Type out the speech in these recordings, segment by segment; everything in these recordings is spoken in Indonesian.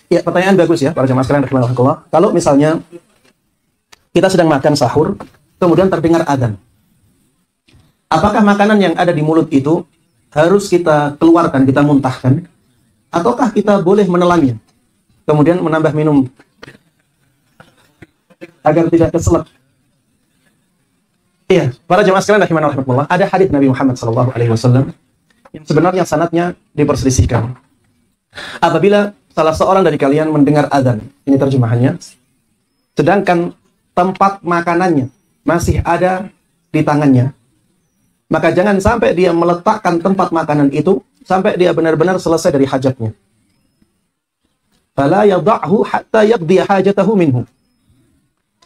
Ya, pertanyaan bagus ya, para jemaah sekalian rahimakumullah. Kalau misalnya kita sedang makan sahur, kemudian terdengar adzan. Apakah makanan yang ada di mulut itu harus kita keluarkan, kita muntahkan, ataukah kita boleh menelannya, kemudian menambah minum agar tidak keselak? Iya, para jemaah sekalian rahimakumullah, ada hadits Nabi Muhammad SAW yang sebenarnya sanadnya diperselisihkan. Apabila salah seorang dari kalian mendengar adzan, ini terjemahannya, sedangkan tempat makanannya masih ada di tangannya, maka jangan sampai dia meletakkan tempat makanan itu sampai dia benar-benar selesai dari hajatnya. Fala yada'hu hatta yaqdi hajatahu minhu.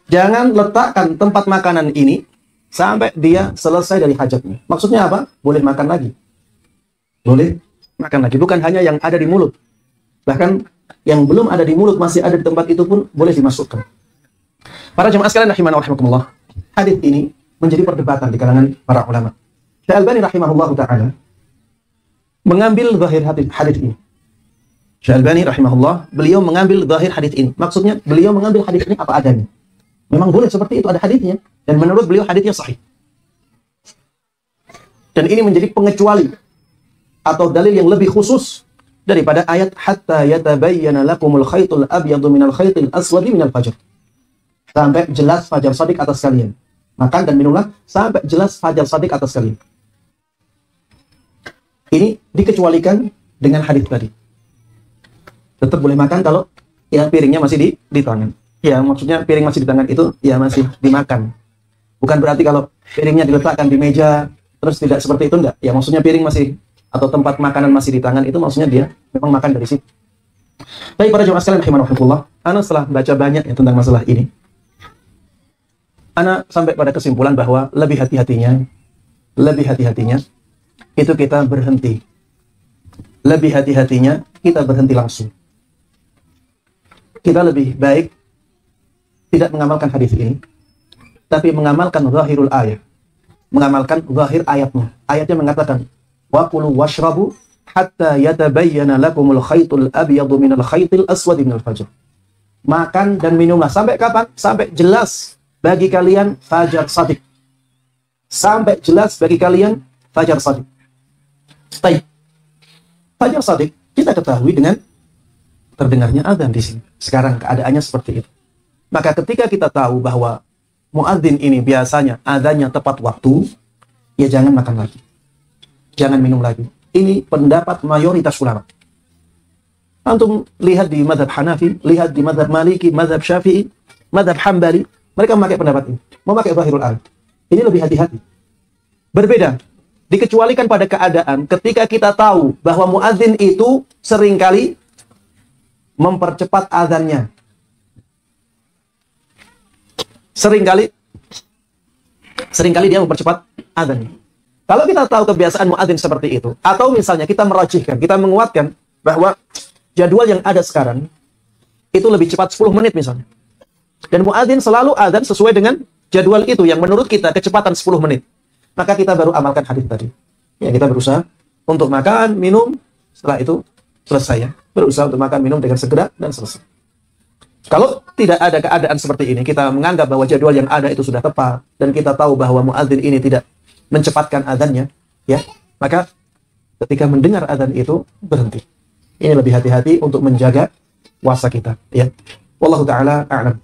Jangan letakkan tempat makanan ini sampai dia selesai dari hajatnya. Maksudnya apa? Boleh makan lagi. Boleh makan lagi. Bukan hanya yang ada di mulut. Bahkan yang belum ada di mulut masih ada di tempat itu pun boleh dimasukkan. Para jemaah sekalian rahimani wa rahimakumullah, hadis ini menjadi perdebatan di kalangan para ulama. Syekh Al-Albani rahimahullahu ta'ala mengambil zahir hadis ini. Syekh Al-Albani rahimahullah, beliau mengambil zahir hadis ini. Maksudnya beliau mengambil hadis ini apa adanya. Memang boleh seperti itu, ada hadisnya, dan menurut beliau hadisnya sahih. Dan ini menjadi pengecuali atau dalil yang lebih khusus daripada ayat hatta yatabayyana lakumul khaytul abyadu minal khaytil aswadi minal fajr. Sampai jelas fajar shadiq atas kalian. Makan dan minumlah sampai jelas fajar shadiq atas kalian. Ini dikecualikan dengan hadis tadi. Tetap boleh makan kalau ya piringnya masih di tangan. Ya, maksudnya piring masih di tangan itu ya masih dimakan. Bukan berarti kalau piringnya diletakkan di meja terus tidak seperti itu, enggak. Ya, maksudnya piring masih atau tempat makanan masih di tangan itu maksudnya dia memang makan dari situ. Baik para jemaah sekalian rahimakumullah, ana setelah baca banyak ya tentang masalah ini, ana sampai pada kesimpulan bahwa lebih hati-hatinya itu kita berhenti. Lebih hati-hatinya kita berhenti langsung. Kita lebih baik tidak mengamalkan hadis ini, tapi mengamalkan zahirul ayat. Mengamalkan zahir ayatnya. Ayatnya mengatakan, wa kulu washrabu hatta yatabayyana lakumul khaytul abyadu minal khaytil aswadi minal fajr. Makan dan minumlah sampai kapan? Sampai jelas bagi kalian fajar shadiq. Sampai jelas bagi kalian fajar shadiq. Baik. Fajar shadiq kita ketahui dengan terdengarnya adzan di sini. Sekarang keadaannya seperti itu. Maka ketika kita tahu bahwa muadzin ini biasanya adzannya tepat waktu, ya jangan makan lagi. Jangan minum lagi. Ini pendapat mayoritas ulama. Antum lihat di mazhab Hanafi, lihat di mazhab Maliki, mazhab Syafi'i, mazhab Hambali, mereka memakai pendapat ini. Memakai zahirul ayat. Ini lebih hati-hati. Berbeda. Dikecualikan pada keadaan ketika kita tahu bahwa muadzin itu seringkali mempercepat adzannya. Seringkali dia mempercepat adzannya. Kalau kita tahu kebiasaan muadzin seperti itu, atau misalnya kita merajihkan, kita menguatkan bahwa jadwal yang ada sekarang itu lebih cepat 10 menit misalnya. Dan muadzin selalu adzan sesuai dengan jadwal itu yang menurut kita kecepatan 10 menit. Maka kita baru amalkan hadis tadi. Ya, kita berusaha untuk makan, minum, setelah itu selesai ya. Berusaha untuk makan, minum dengan segera dan selesai. Kalau tidak ada keadaan seperti ini, kita menganggap bahwa jadwal yang ada itu sudah tepat, dan kita tahu bahwa muadzin ini tidak mencepatkan adzannya, ya, maka ketika mendengar adzan itu berhenti. Ini lebih hati-hati untuk menjaga puasa kita, ya. Wallahu taala a'lam.